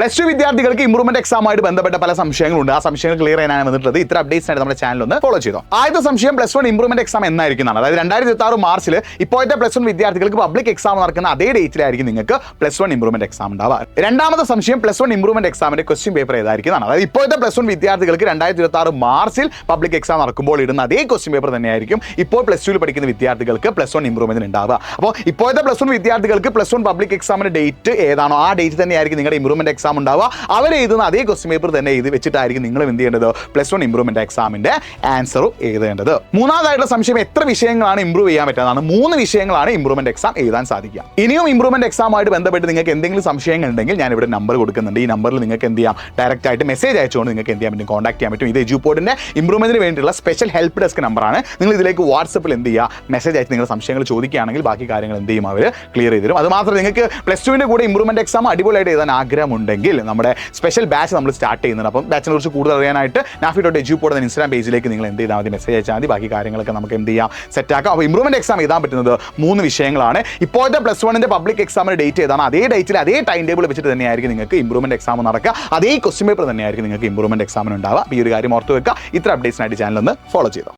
+2 വിദ്യാർത്ഥികൾക്ക് ഇംപ്രൂവ്മെന്റ് എക്സാമുമായിട്ട് ബന്ധപ്പെട്ട പല സംശയങ്ങളുണ്ട്. ആ സംശയങ്ങൾ ക്ലിയർ ചെയ്യാനാണ് വന്നിട്ടുള്ളത്. ഇത്ര അപ്ഡേറ്റ്സ് ആയിട്ട് നമ്മുടെ ചാനൽ ഒന്ന് ഫോളോ ചെയ്തോ. ആദ്യത്തെ സംശയം +1 ഇംപ്രൂവ്മെന്റ് എക്സാം എന്നായിരിക്കുന്നതാണ്. അതായത് 2026 മാർച്ചിൽ ഇപ്പോഴത്തെ +1 വിദ്യാർത്ഥികൾക്ക് പബ്ലിക് എക്സാം നടക്കുന്ന അതേ ഡേറ്റിലായിരിക്കും നിങ്ങൾക്ക് +1 ഇംപ്രൂവ്മെന്റ് എക്സാം ഉണ്ടാവുക. രണ്ടാമത്തെ സംശയം +1 ഇംപ്രൂവ്മെന്റ് എക്സാമിന്റെ ക്വസ്റ്റ്യൻ പേപ്പർ ഏതായിരിക്കുന്നതാണ്. അതായത് ഇപ്പോഴത്തെ +1 വിദ്യാർത്ഥികൾക്ക് 2026 മാർച്ചിൽ പബ്ലിക് എക്സാം നടക്കുമ്പോൾ ഇടുന്ന അതേ ക്വസ്റ്റ്യൻ പേപ്പർ തന്നെയായിരിക്കും ഇപ്പോൾ +2 പഠിക്കുന്ന വിദ്യാർത്ഥികൾക്ക് +1 ഇംപ്രൂവ്മെന്റ് ഉണ്ടാവുക. അപ്പോൾ ഇപ്പോഴത്തെ +1 വിദ്യാർത്ഥികൾക്ക് +1 പബ്ലിക് എക്സാമിന്റെ ഡേറ്റ് ഏതാണോ ആ ഡേറ്റ് തന്നെയായിരിക്കും നിങ്ങളുടെ ഇംപ്രൂവ്മെന്റ് എക്സാം ഉണ്ടാവുക. അവർ എഴുതുന്ന അതേ ക്വസ്റ്റ്യൻ പേപ്പർ തന്നെ എഴുതി വെച്ചിട്ടായിരിക്കും നിങ്ങൾ എന്ത് ചെയ്യേണ്ടത് +1 ഇംപ്രൂവ്മെന്റ് എക്സാമിന്റെ ആൻസറും എഴുതേണ്ടത്. മൂന്നാമതായിട്ടുള്ള സംശയം എത്ര വിഷയങ്ങളാണ് ഇംപ്രൂവ് ചെയ്യാൻ പറ്റുന്നതാണ്. 3 വിഷയങ്ങളാണ് ഇംപ്രൂവ്മെന്റ് എക്സാം എഴുതാൻ സാധിക്കുക. ഇനിയും ഇംപ്രൂവ്മെന്റ് എക്സാമുമായിട്ട് ബന്ധപ്പെട്ട് നിങ്ങൾക്ക് എന്തെങ്കിലും സംശയങ്ങൾ ഉണ്ടെങ്കിൽ ഞാൻ ഇവിടെ നമ്പർ കൊടുക്കുന്നുണ്ട്. ഈ നമ്പറിൽ നിങ്ങൾക്ക് എന്ത് ചെയ്യാം, ഡയറക്റ്റ് ആയിട്ട് മെസ്സേജ് അയച്ചുകൊണ്ട് നിങ്ങൾക്ക് എന്ത് ചെയ്യാൻ പറ്റും, കോൺടാക്ട് ചെയ്യാൻ പറ്റും. ഇത് എജുപോർട്ടിന്റെ ഇംപ്രൂവ്മെന്റിന് വേണ്ടിയുള്ള സ്പെഷ്യൽ ഹെൽപ്പ് ഡെസ്ക് നമ്പറാണ്. നിങ്ങൾ ഇതിലേക്ക് വാട്സപ്പിൽ എന്ത് ചെയ്യുക, മെസ്സേജ് അയച്ച് നിങ്ങളുടെ സംശയങ്ങൾ ചോദിക്കുകയാണെങ്കിൽ ബാക്കി കാര്യങ്ങൾ എന്ത് ചെയ്യും, അവർ ക്ലിയർ ചെയ്ത് തരും. അത് മാത്രമല്ല നിങ്ങൾക്ക് +2 കൂടെ ഇംപ്രൂവ്മെന്റ് എക്സാം അടിപൊളിയായിട്ട് എഴുതാൻ ആഗ്രഹമുണ്ടെങ്കിൽ നമ്മുടെ സ്പെഷ്യൽ ബാച്ച് നമ്മൾ സ്റ്റാർട്ട് ചെയ്യുന്നുണ്ട്. അപ്പം ബാച്ചിനെ കുറിച്ച് കൂടുതൽ അറിയാനായിട്ട് nafi.ejupod എന്ന ഇൻസ്റ്റാഗ്രാം പേജിലേക്ക് നിങ്ങൾ എന്ത് ചെയ്താൽ മതി, മെസ്സേജ് അയച്ചാൽ മതി. ബാക്കി കാര്യങ്ങളൊക്കെ നമുക്ക് എന്ത് ചെയ്യാം, സെറ്റാക്കാം. അപ്പോൾ ഇംപ്രൂവ്മെന്റ് എക്സാം എഴുതാൻ പറ്റുന്നത് 3 വിഷയങ്ങളാണ്. ഇപ്പോഴത്തെ +1ന്റെ പബ്ലിക് എക്സാമിന്റെ ഡേറ്റ് ഏതാണ് അതേ ഡേറ്റിൽ അതേ ടൈം ടേബിൾ വെച്ചിട്ട് തന്നെയായിരിക്കും നിങ്ങൾക്ക് ഇംപ്രൂവ്മെന്റ് എക്സാം നടക്കുക. അതേ ക്വസ്റ്റ്യൻ പേപ്പർ തന്നെയായിരിക്കും നിങ്ങൾക്ക് ഇംപ്രൂവ്മെന്റ് എക്സാമിന് ഉണ്ടാവുക. ഈ ഒരു കാര്യം ഓർത്ത് വെക്കുക. ഇത്ര അപ്ഡേറ്റ്സിനായിട്ട് ചാനൽ ഒന്ന് ഫോളോ ചെയ്തോ.